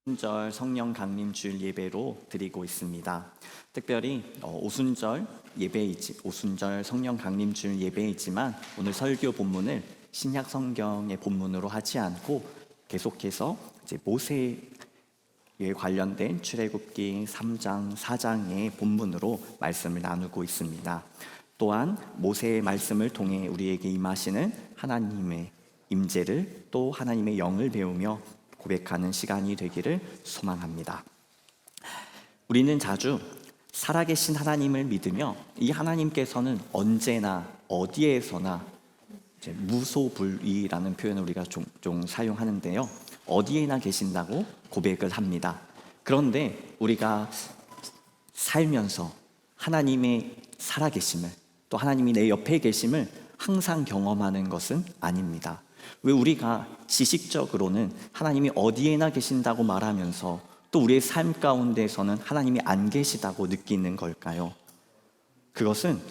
오순절 성령 강림 주일 예배로 드리고 있습니다. 특별히 오순절 성령 강림 주일 예배이지만 오늘 설교 본문을 신약 성경의 본문으로 하지 않고 계속해서 이제 모세에 관련된 출애굽기 3장, 4장의 본문으로 말씀을 나누고 있습니다. 또한 모세의 말씀을 통해 우리에게 임하시는 하나님의 임재를 또 하나님의 영을 배우며 고백하는 시간이 되기를 소망합니다. 우리는 자주 살아계신 하나님을 믿으며 이 하나님께서는 언제나 어디에서나 무소불위라는 표현을 우리가 종종 사용하는데요, 어디에나 계신다고 고백을 합니다. 그런데 우리가 살면서 하나님의 살아계심을, 또 하나님이 내 옆에 계심을 항상 경험하는 것은 아닙니다. 왜 우리가 지식적으로는 하나님이 어디에나 계신다고 말하면서 또 우리의 삶 가운데서는 하나님이 안 계시다고 느끼는 걸까요? 그것은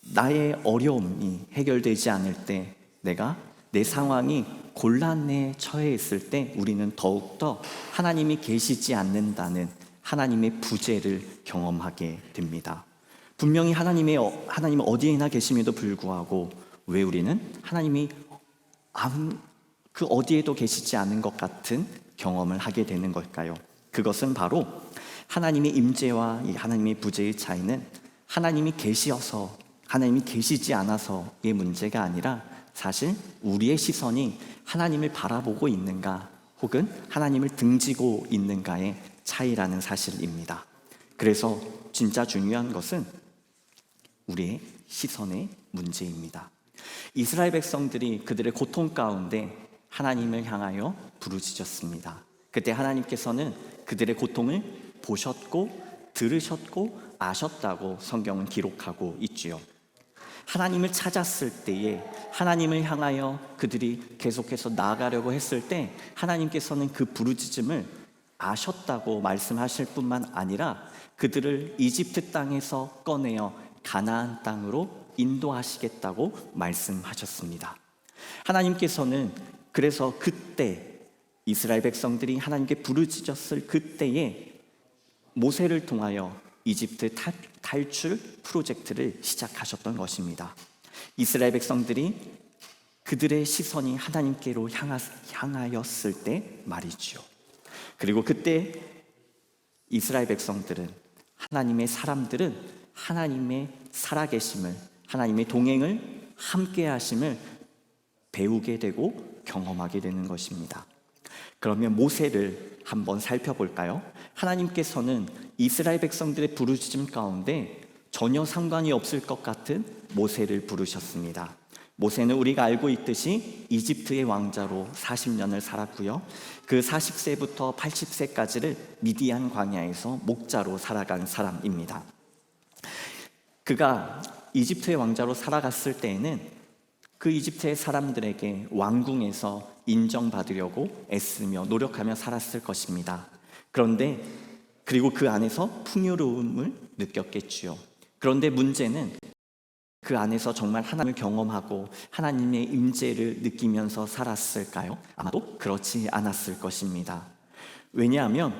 나의 어려움이 해결되지 않을 때, 내가 내 상황이 곤란에 처해 있을 때 우리는 더욱더 하나님이 계시지 않는다는 하나님의 부재를 경험하게 됩니다. 분명히 하나님은 어디에나 계심에도 불구하고 왜 우리는 하나님이 그 어디에도 계시지 않은 것 같은 경험을 하게 되는 걸까요? 그것은 바로 하나님의 임재와 이 하나님의 부재의 차이는 하나님이 계시어서, 하나님이 계시지 않아서의 문제가 아니라 사실 우리의 시선이 하나님을 바라보고 있는가 혹은 하나님을 등지고 있는가의 차이라는 사실입니다. 그래서 진짜 중요한 것은 우리의 시선의 문제입니다. 이스라엘 백성들이 그들의 고통 가운데 하나님을 향하여 부르짖었습니다. 그때 하나님께서는 그들의 고통을 보셨고 들으셨고 아셨다고 성경은 기록하고 있지요. 하나님을 찾았을 때에, 하나님을 향하여 그들이 계속해서 나아가려고 했을 때 하나님께서는 그 부르짖음을 아셨다고 말씀하실 뿐만 아니라 그들을 이집트 땅에서 꺼내어 가나안 땅으로 인도하시겠다고 말씀하셨습니다. 하나님께서는 그래서 그때 이스라엘 백성들이 하나님께 부르짖었을 그때에 모세를 통하여 이집트 탈출 프로젝트를 시작하셨던 것입니다. 이스라엘 백성들이 그들의 시선이 하나님께로 향하였을 때 말이지요. 그리고 그때 이스라엘 백성들은, 하나님의 사람들은 하나님의 살아계심을, 하나님의 동행을, 함께 하심을 배우게 되고 경험하게 되는 것입니다. 그러면 모세를 한번 살펴볼까요? 하나님께서는 이스라엘 백성들의 부르짖음 가운데 전혀 상관이 없을 것 같은 모세를 부르셨습니다. 모세는 우리가 알고 있듯이 이집트의 왕자로 40년을 살았고요, 그 40세부터 80세까지를 미디안 광야에서 목자로 살아간 사람입니다. 그가 이집트의 왕자로 살아갔을 때에는 그 이집트의 사람들에게 왕궁에서 인정받으려고 애쓰며 노력하며 살았을 것입니다. 그런데 그리고 그 안에서 풍요로움을 느꼈겠지요. 그런데 문제는 그 안에서 정말 하나님을 경험하고 하나님의 임재를 느끼면서 살았을까요? 아마도 그렇지 않았을 것입니다. 왜냐하면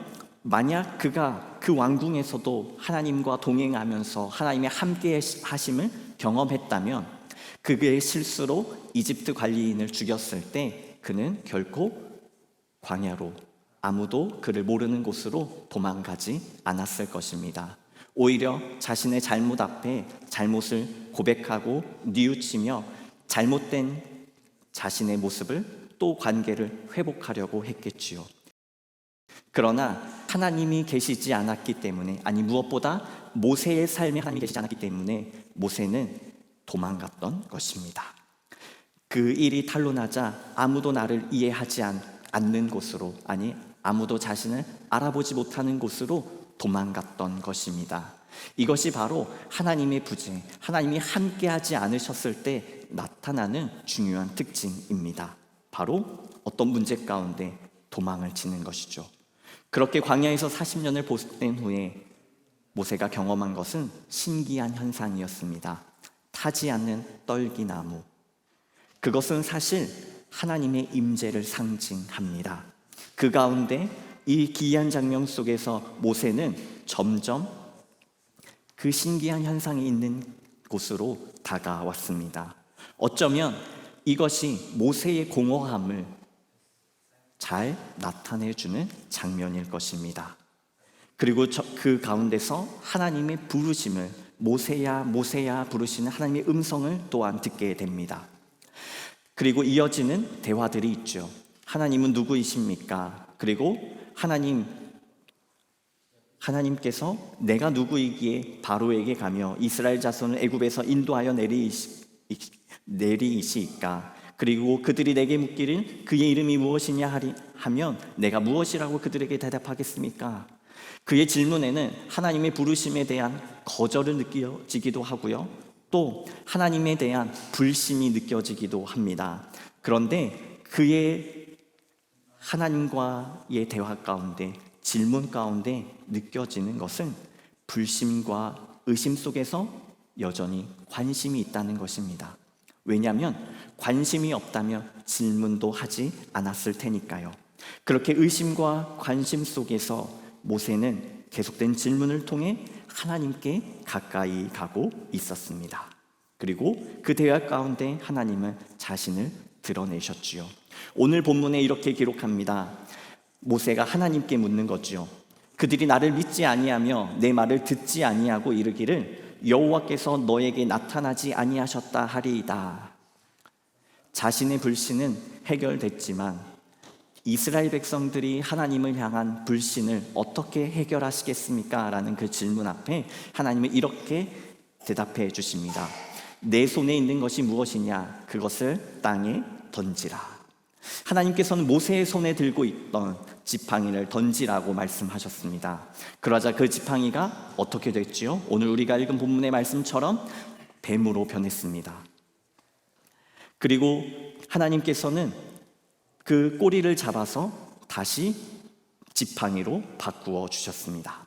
만약 그가 그 왕궁에서도 하나님과 동행하면서 하나님의 함께 하심을 경험했다면 그의 실수로 이집트 관리인을 죽였을 때 그는 결코 광야로, 아무도 그를 모르는 곳으로 도망가지 않았을 것입니다. 오히려 자신의 잘못 앞에 잘못을 고백하고 뉘우치며 잘못된 자신의 모습을, 또 관계를 회복하려고 했겠지요. 그러나 하나님이 계시지 않았기 때문에, 아니 무엇보다 모세의 삶에 하나님이 계시지 않았기 때문에 모세는 도망갔던 것입니다. 그 일이 탄로나자 아무도 나를 이해하지 않는 곳으로, 아니 아무도 자신을 알아보지 못하는 곳으로 도망갔던 것입니다. 이것이 바로 하나님의 부재, 하나님이 함께하지 않으셨을 때 나타나는 중요한 특징입니다. 바로 어떤 문제 가운데 도망을 치는 것이죠. 그렇게 광야에서 40년을 보낸 후에 모세가 경험한 것은 신기한 현상이었습니다. 타지 않는 떨기나무. 그것은 사실 하나님의 임재를 상징합니다. 그 가운데 이 기이한 장면 속에서 모세는 점점 그 신기한 현상이 있는 곳으로 다가왔습니다. 어쩌면 이것이 모세의 공허함을 잘 나타내주는 장면일 것입니다. 그리고 그 가운데서 하나님의 부르심을, 모세야 모세야 부르시는 하나님의 음성을 또한 듣게 됩니다. 그리고 이어지는 대화들이 있죠. 하나님은 누구이십니까? 그리고 하나님께서 내가 누구이기에 바로에게 가며 이스라엘 자손을 애굽에서 인도하여 내리이시까? 그리고 그들이 내게 묻기를 그의 이름이 무엇이냐 하면 내가 무엇이라고 그들에게 대답하겠습니까? 그의 질문에는 하나님의 부르심에 대한 거절을 느껴지기도 하고요, 또 하나님에 대한 불신이 느껴지기도 합니다. 그런데 그의 하나님과의 대화 가운데, 질문 가운데 느껴지는 것은 불신과 의심 속에서 여전히 관심이 있다는 것입니다. 왜냐하면 관심이 없다면 질문도 하지 않았을 테니까요. 그렇게 의심과 관심 속에서 모세는 계속된 질문을 통해 하나님께 가까이 가고 있었습니다. 그리고 그 대화 가운데 하나님은 자신을 드러내셨지요. 오늘 본문에 이렇게 기록합니다. 모세가 하나님께 묻는 거지요. 그들이 나를 믿지 아니하며 내 말을 듣지 아니하고 이르기를 여호와께서 너에게 나타나지 아니하셨다 하리이다. 자신의 불신은 해결됐지만 이스라엘 백성들이 하나님을 향한 불신을 어떻게 해결하시겠습니까? 라는 그 질문 앞에 하나님은 이렇게 대답해 주십니다. 내 손에 있는 것이 무엇이냐? 그것을 땅에 던지라. 하나님께서는 모세의 손에 들고 있던 지팡이를 던지라고 말씀하셨습니다. 그러자 그 지팡이가 어떻게 됐지요? 오늘 우리가 읽은 본문의 말씀처럼 뱀으로 변했습니다. 그리고 하나님께서는 그 꼬리를 잡아서 다시 지팡이로 바꾸어 주셨습니다.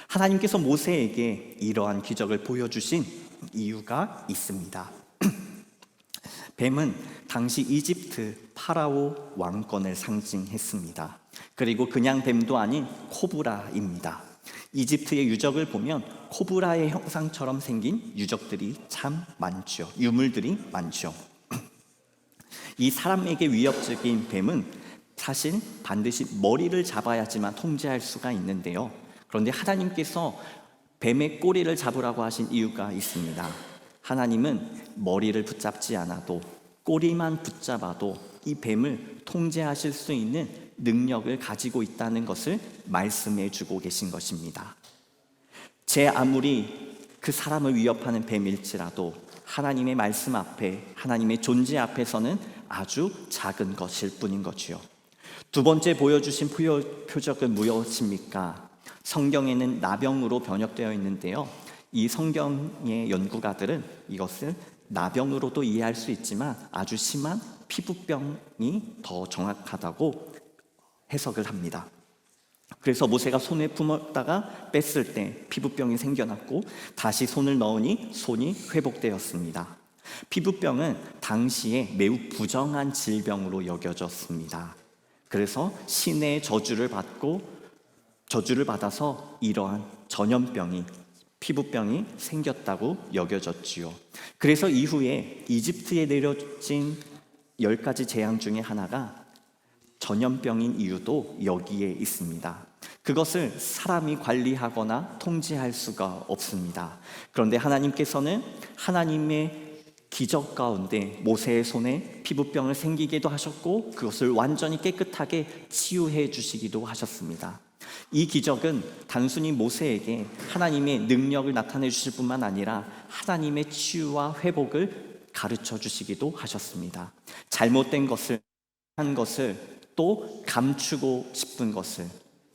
하나님께서 모세에게 이러한 기적을 보여주신 이유가 있습니다. 뱀은 당시 이집트 파라오 왕권을 상징했습니다. 그리고 그냥 뱀도 아닌 코브라입니다. 이집트의 유적을 보면 코브라의 형상처럼 생긴 유적들이 참 많죠. 유물들이 많죠. 이 사람에게 위협적인 뱀은 사실 반드시 머리를 잡아야지만 통제할 수가 있는데요. 그런데 하나님께서 뱀의 꼬리를 잡으라고 하신 이유가 있습니다. 하나님은 머리를 붙잡지 않아도, 꼬리만 붙잡아도 이 뱀을 통제하실 수 있는 능력을 가지고 있다는 것을 말씀해 주고 계신 것입니다. 제 아무리 그 사람을 위협하는 뱀일지라도 하나님의 말씀 앞에, 하나님의 존재 앞에서는 아주 작은 것일 뿐인 거지요. 두 번째 보여주신 표적은 무엇입니까? 성경에는 나병으로 번역되어 있는데요, 이 성경의 연구가들은 이것을 나병으로도 이해할 수 있지만 아주 심한 피부병이 더 정확하다고 해석을 합니다. 그래서 모세가 손에 품었다가 뺐을 때 피부병이 생겨났고 다시 손을 넣으니 손이 회복되었습니다. 피부병은 당시에 매우 부정한 질병으로 여겨졌습니다. 그래서 신의 저주를 받아서 이러한 전염병이, 피부병이 생겼다고 여겨졌지요. 그래서 이후에 이집트에 내려진 10가지 재앙 중에 하나가 전염병인 이유도 여기에 있습니다. 그것을 사람이 관리하거나 통제할 수가 없습니다. 그런데 하나님께서는 하나님의 기적 가운데 모세의 손에 피부병을 생기게도 하셨고 그것을 완전히 깨끗하게 치유해 주시기도 하셨습니다. 이 기적은 단순히 모세에게 하나님의 능력을 나타내 주실 뿐만 아니라 하나님의 치유와 회복을 가르쳐 주시기도 하셨습니다. 잘못된 것을, 한 것을, 또 감추고 싶은 것을,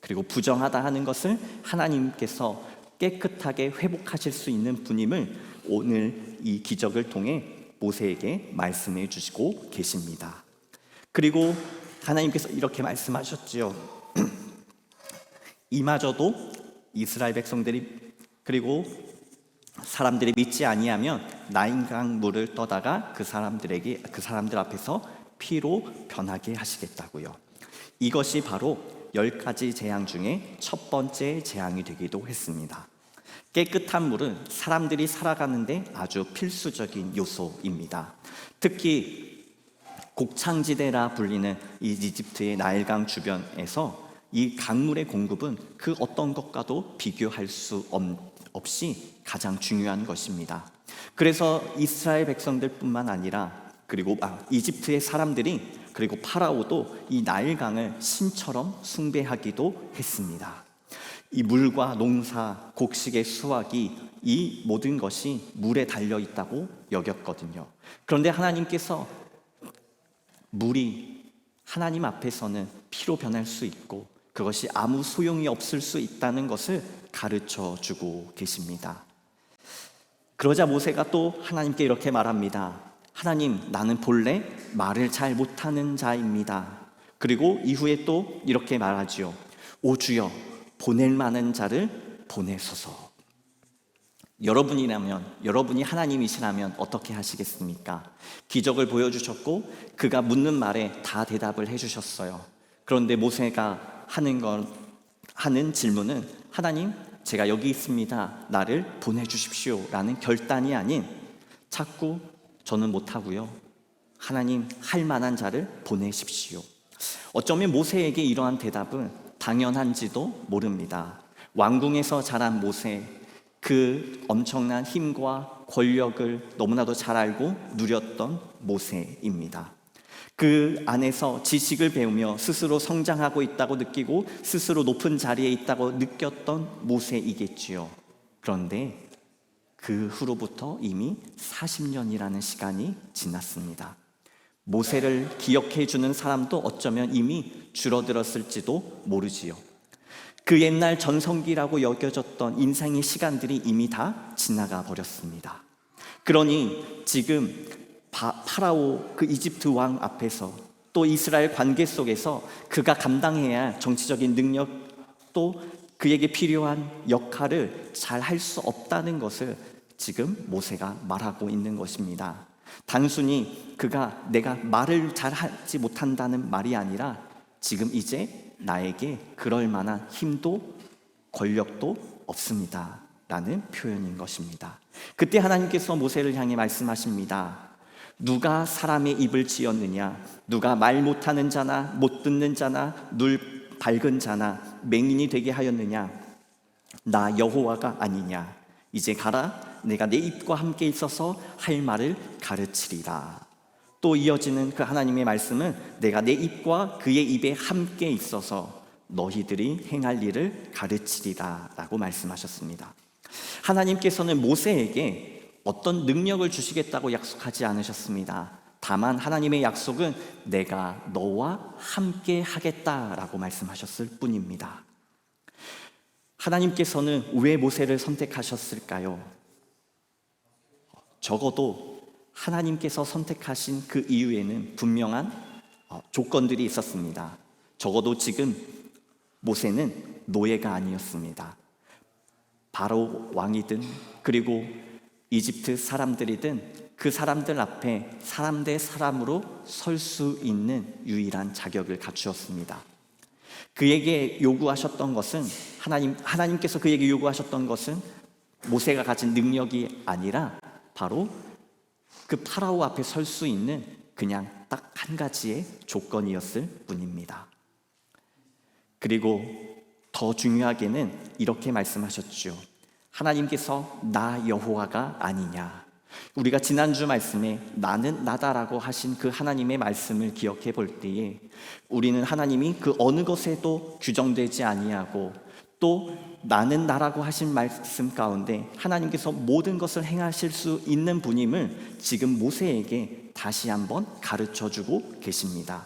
그리고 부정하다 하는 것을 하나님께서 깨끗하게 회복하실 수 있는 분임을 오늘 이 기적을 통해 모세에게 말씀해 주시고 계십니다. 그리고 하나님께서 이렇게 말씀하셨지요. 이마저도 이스라엘 백성들이, 그리고 사람들이 믿지 아니하면 나인강 물을 떠다가 그 사람들 앞에서 피로 변하게 하시겠다고요. 이것이 바로 10가지 재앙 중에 첫 번째 재앙이 되기도 했습니다. 깨끗한 물은 사람들이 살아가는데 아주 필수적인 요소입니다. 특히 곡창지대라 불리는 이 이집트의 나일강 주변에서 이 강물의 공급은 그 어떤 것과도 비교할 수 없이 가장 중요한 것입니다. 그래서 이스라엘 백성들뿐만 아니라 그리고 이집트의 사람들이 그리고 파라오도 이 나일강을 신처럼 숭배하기도 했습니다. 이 물과 농사, 곡식의 수확이 이 모든 것이 물에 달려 있다고 여겼거든요. 그런데 하나님께서 물이 하나님 앞에서는 피로 변할 수 있고 그것이 아무 소용이 없을 수 있다는 것을 가르쳐 주고 계십니다. 그러자 모세가 또 하나님께 이렇게 말합니다. 하나님, 나는 본래 말을 잘 못하는 자입니다. 그리고 이후에 또 이렇게 말하지요. 오 주여, 보낼 만한 자를 보내소서. 여러분이 하나님이시라면 어떻게 하시겠습니까? 기적을 보여주셨고 그가 묻는 말에 다 대답을 해주셨어요. 그런데 모세가 하는 질문은 하나님, 제가 여기 있습니다. 나를 보내주십시오 라는 결단이 아닌 자꾸 저는 못하고요. 하나님, 할 만한 자를 보내십시오. 어쩌면 모세에게 이러한 대답은 당연한지도 모릅니다. 왕궁에서 자란 모세, 그 엄청난 힘과 권력을 너무나도 잘 알고 누렸던 모세입니다. 그 안에서 지식을 배우며 스스로 성장하고 있다고 느끼고 스스로 높은 자리에 있다고 느꼈던 모세이겠지요. 그런데 그 후로부터 이미 40년이라는 시간이 지났습니다. 모세를 기억해 주는 사람도 어쩌면 이미 줄어들었을지도 모르지요. 그 옛날 전성기라고 여겨졌던 인생의 시간들이 이미 다 지나가 버렸습니다. 그러니 지금 파라오 그 이집트 왕 앞에서 또 이스라엘 관계 속에서 그가 감당해야 할 정치적인 능력 또 그에게 필요한 역할을 잘 할 수 없다는 것을 지금 모세가 말하고 있는 것입니다. 단순히 그가 내가 말을 잘 하지 못한다는 말이 아니라 지금 이제 나에게 그럴 만한 힘도 권력도 없습니다 라는 표현인 것입니다. 그때 하나님께서 모세를 향해 말씀하십니다. 누가 사람의 입을 지었느냐? 누가 말 못하는 자나 못 듣는 자나 눈 밝은 자나 맹인이 되게 하였느냐? 나 여호와가 아니냐? 이제 가라. 내가 내 입과 함께 있어서 할 말을 가르치리라. 또 이어지는 그 하나님의 말씀은 내가 내 입과 그의 입에 함께 있어서 너희들이 행할 일을 가르치리라 라고 말씀하셨습니다. 하나님께서는 모세에게 어떤 능력을 주시겠다고 약속하지 않으셨습니다. 다만 하나님의 약속은 내가 너와 함께 하겠다라고 말씀하셨을 뿐입니다. 하나님께서는 왜 모세를 선택하셨을까요? 적어도 하나님께서 선택하신 그 이유에는 분명한 조건들이 있었습니다. 적어도 지금 모세는 노예가 아니었습니다. 바로 왕이든 그리고 이집트 사람들이든 그 사람들 앞에 사람 대 사람으로 설 수 있는 유일한 자격을 갖추었습니다. 그에게 요구하셨던 것은 하나님께서 그에게 요구하셨던 것은 모세가 가진 능력이 아니라 바로 그 파라오 앞에 설 수 있는 그냥 딱 한 가지의 조건이었을 뿐입니다. 그리고 더 중요하게는 이렇게 말씀하셨죠. 하나님께서 나 여호와가 아니냐. 우리가 지난주 말씀에 나는 나다라고 하신 그 하나님의 말씀을 기억해 볼 때에 우리는 하나님이 그 어느 것에도 규정되지 아니하고 또 나는 나라고 하신 말씀 가운데 하나님께서 모든 것을 행하실 수 있는 분임을 지금 모세에게 다시 한번 가르쳐주고 계십니다.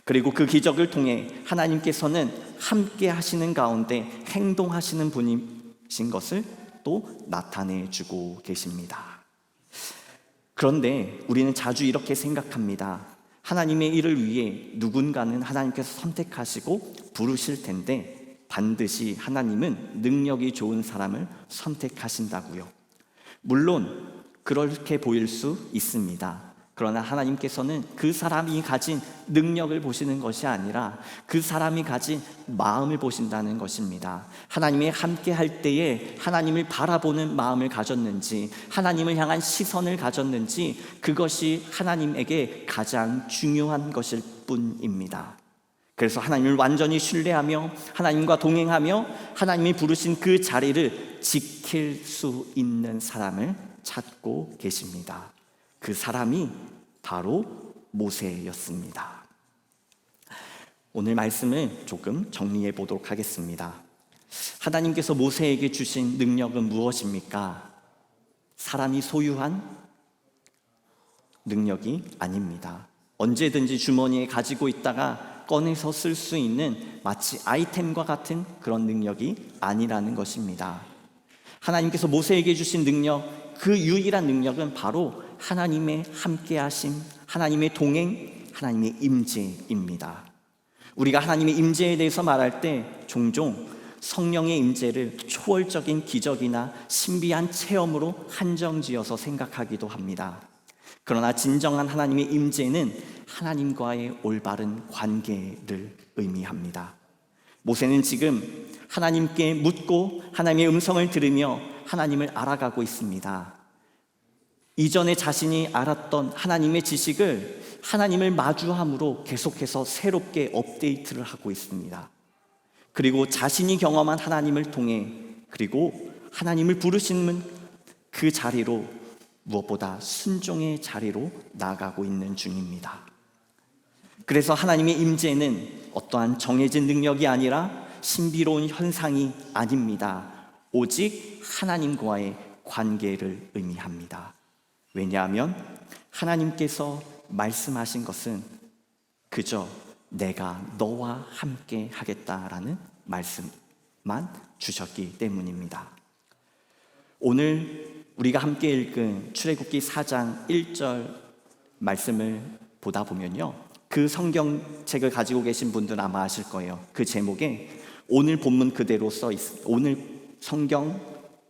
그리고 그 기적을 통해 하나님께서는 함께 하시는 가운데 행동하시는 분이신 것을 또 나타내주고 계십니다. 그런데 우리는 자주 이렇게 생각합니다. 하나님의 일을 위해 누군가는 하나님께서 선택하시고 부르실 텐데 반드시 하나님은 능력이 좋은 사람을 선택하신다고요. 물론 그렇게 보일 수 있습니다. 그러나 하나님께서는 그 사람이 가진 능력을 보시는 것이 아니라 그 사람이 가진 마음을 보신다는 것입니다. 하나님이 함께 할 때에 하나님을 바라보는 마음을 가졌는지, 하나님을 향한 시선을 가졌는지, 그것이 하나님에게 가장 중요한 것일 뿐입니다. 그래서 하나님을 완전히 신뢰하며 하나님과 동행하며 하나님이 부르신 그 자리를 지킬 수 있는 사람을 찾고 계십니다. 그 사람이 바로 모세였습니다. 오늘 말씀을 조금 정리해 보도록 하겠습니다. 하나님께서 모세에게 주신 능력은 무엇입니까? 사람이 소유한 능력이 아닙니다. 언제든지 주머니에 가지고 있다가 꺼내서 쓸 수 있는 마치 아이템과 같은 그런 능력이 아니라는 것입니다. 하나님께서 모세에게 주신 능력, 그 유일한 능력은 바로 하나님의 함께하심, 하나님의 동행, 하나님의 임재입니다. 우리가 하나님의 임재에 대해서 말할 때 종종 성령의 임재를 초월적인 기적이나 신비한 체험으로 한정지어서 생각하기도 합니다. 그러나 진정한 하나님의 임재는 하나님과의 올바른 관계를 의미합니다. 모세는 지금 하나님께 묻고 하나님의 음성을 들으며 하나님을 알아가고 있습니다. 이전에 자신이 알았던 하나님의 지식을 하나님을 마주함으로 계속해서 새롭게 업데이트를 하고 있습니다. 그리고 자신이 경험한 하나님을 통해, 그리고 하나님을 부르시는 그 자리로, 무엇보다 순종의 자리로 나아가고 있는 중입니다. 그래서 하나님의 임재는 어떠한 정해진 능력이 아니라 신비로운 현상이 아닙니다. 오직 하나님과의 관계를 의미합니다. 왜냐하면 하나님께서 말씀하신 것은 그저 내가 너와 함께 하겠다라는 말씀만 주셨기 때문입니다. 오늘 우리가 함께 읽은 출애굽기 4장 1절 말씀을 보다 보면요, 그 성경책을 가지고 계신 분들은 아마 아실 거예요. 그 제목에 오늘 본문 그대로 오늘 성경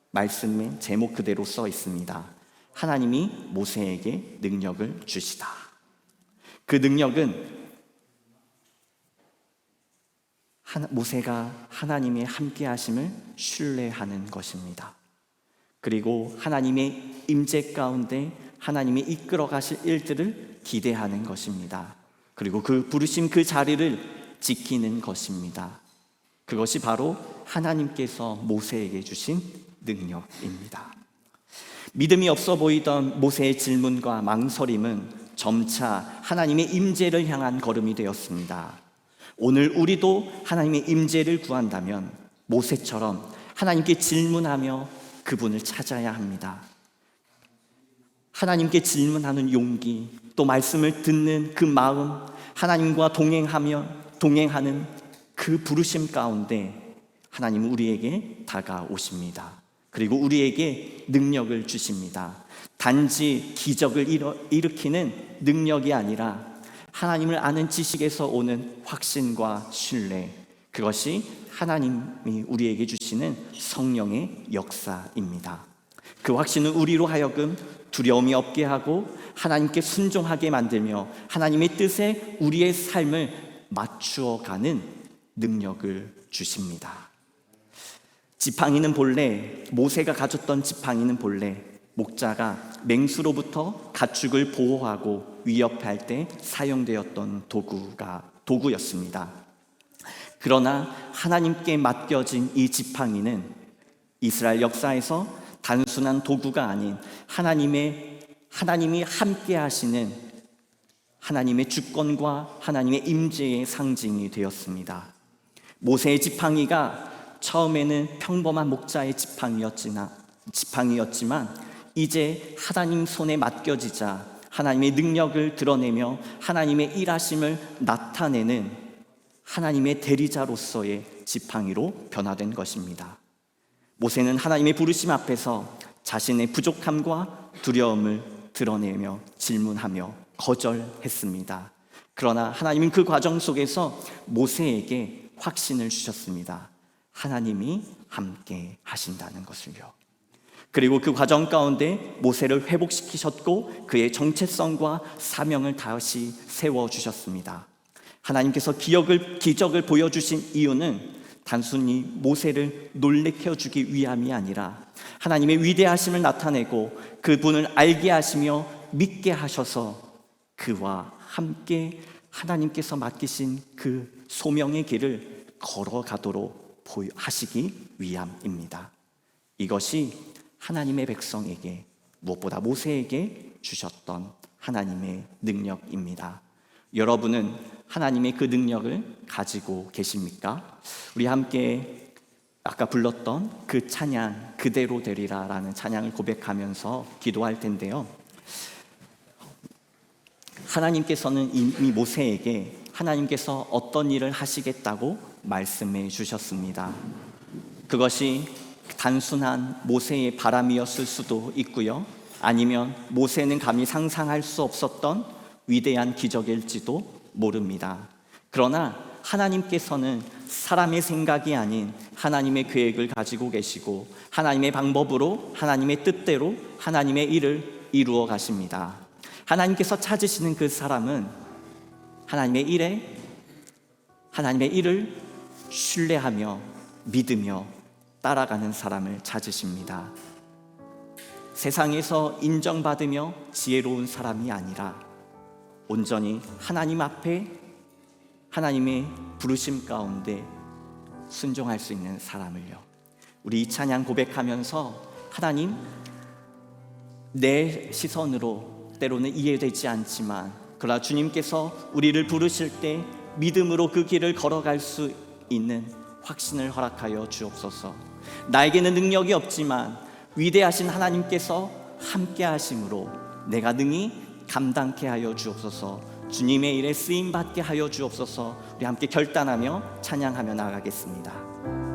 말씀의 제목 그대로 써 있습니다. 하나님이 모세에게 능력을 주시다. 그 능력은 모세가 하나님의 함께 하심을 신뢰하는 것입니다. 그리고 하나님의 임재 가운데 하나님이 이끌어 가실 일들을 기대하는 것입니다. 그리고 그 부르신 그 자리를 지키는 것입니다. 그것이 바로 하나님께서 모세에게 주신 능력입니다. 믿음이 없어 보이던 모세의 질문과 망설임은 점차 하나님의 임재를 향한 걸음이 되었습니다. 오늘 우리도 하나님의 임재를 구한다면 모세처럼 하나님께 질문하며 그분을 찾아야 합니다. 하나님께 질문하는 용기, 또 말씀을 듣는 그 마음, 하나님과 동행하는 그 부르심 가운데 하나님은 우리에게 다가오십니다. 그리고 우리에게 능력을 주십니다. 단지 기적을 일으키는 능력이 아니라 하나님을 아는 지식에서 오는 확신과 신뢰, 그것이 하나님이 우리에게 주시는 성령의 역사입니다. 그 확신은 우리로 하여금 두려움이 없게 하고 하나님께 순종하게 만들며 하나님의 뜻에 우리의 삶을 맞추어가는 능력을 주십니다. 지팡이는 본래, 모세가 가졌던 지팡이는 본래 목자가 맹수로부터 가축을 보호하고 위협할 때 사용되었던 도구였습니다. 그러나 하나님께 맡겨진 이 지팡이는 이스라엘 역사에서 단순한 도구가 아닌 하나님이 함께 하시는 하나님의 주권과 하나님의 임재의 상징이 되었습니다. 모세의 지팡이가 처음에는 평범한 목자의 지팡이였지만 이제 하나님 손에 맡겨지자 하나님의 능력을 드러내며 하나님의 일하심을 나타내는 하나님의 대리자로서의 지팡이로 변화된 것입니다. 모세는 하나님의 부르심 앞에서 자신의 부족함과 두려움을 드러내며 질문하며 거절했습니다. 그러나 하나님은 그 과정 속에서 모세에게 확신을 주셨습니다. 하나님이 함께 하신다는 것을요. 그리고 그 과정 가운데 모세를 회복시키셨고 그의 정체성과 사명을 다시 세워주셨습니다. 하나님께서 기적을 보여주신 이유는 단순히 모세를 놀래켜 주기 위함이 아니라 하나님의 위대하심을 나타내고 그분을 알게 하시며 믿게 하셔서 그와 함께 하나님께서 맡기신 그 소명의 길을 걸어가도록 하시기 위함입니다. 이것이 하나님의 백성에게, 무엇보다 모세에게 주셨던 하나님의 능력입니다. 여러분은 하나님의 그 능력을 가지고 계십니까? 우리 함께 아까 불렀던 그 찬양, 그대로 되리라 라는 찬양을 고백하면서 기도할 텐데요. 하나님께서는 이미 모세에게 하나님께서 어떤 일을 하시겠다고 말씀해 주셨습니다. 그것이 단순한 모세의 바람이었을 수도 있고요, 아니면 모세는 감히 상상할 수 없었던 위대한 기적일지도 모릅니다. 그러나 하나님께서는 사람의 생각이 아닌 하나님의 계획을 가지고 계시고 하나님의 방법으로, 하나님의 뜻대로 하나님의 일을 이루어 가십니다. 하나님께서 찾으시는 그 사람은 하나님의 일을 신뢰하며 믿으며 따라가는 사람을 찾으십니다. 세상에서 인정받으며 지혜로운 사람이 아니라 온전히 하나님 앞에 하나님의 부르심 가운데 순종할 수 있는 사람을요. 우리 이 찬양 고백하면서 하나님, 내 시선으로 때로는 이해되지 않지만 그러나 주님께서 우리를 부르실 때 믿음으로 그 길을 걸어갈 수 있는 확신을 허락하여 주옵소서. 나에게는 능력이 없지만 위대하신 하나님께서 함께 하심으로 내가 능히 감당케 하여 주옵소서. 주님의 일에 쓰임 받게 하여 주옵소서. 우리 함께 결단하며 찬양하며 나아가겠습니다.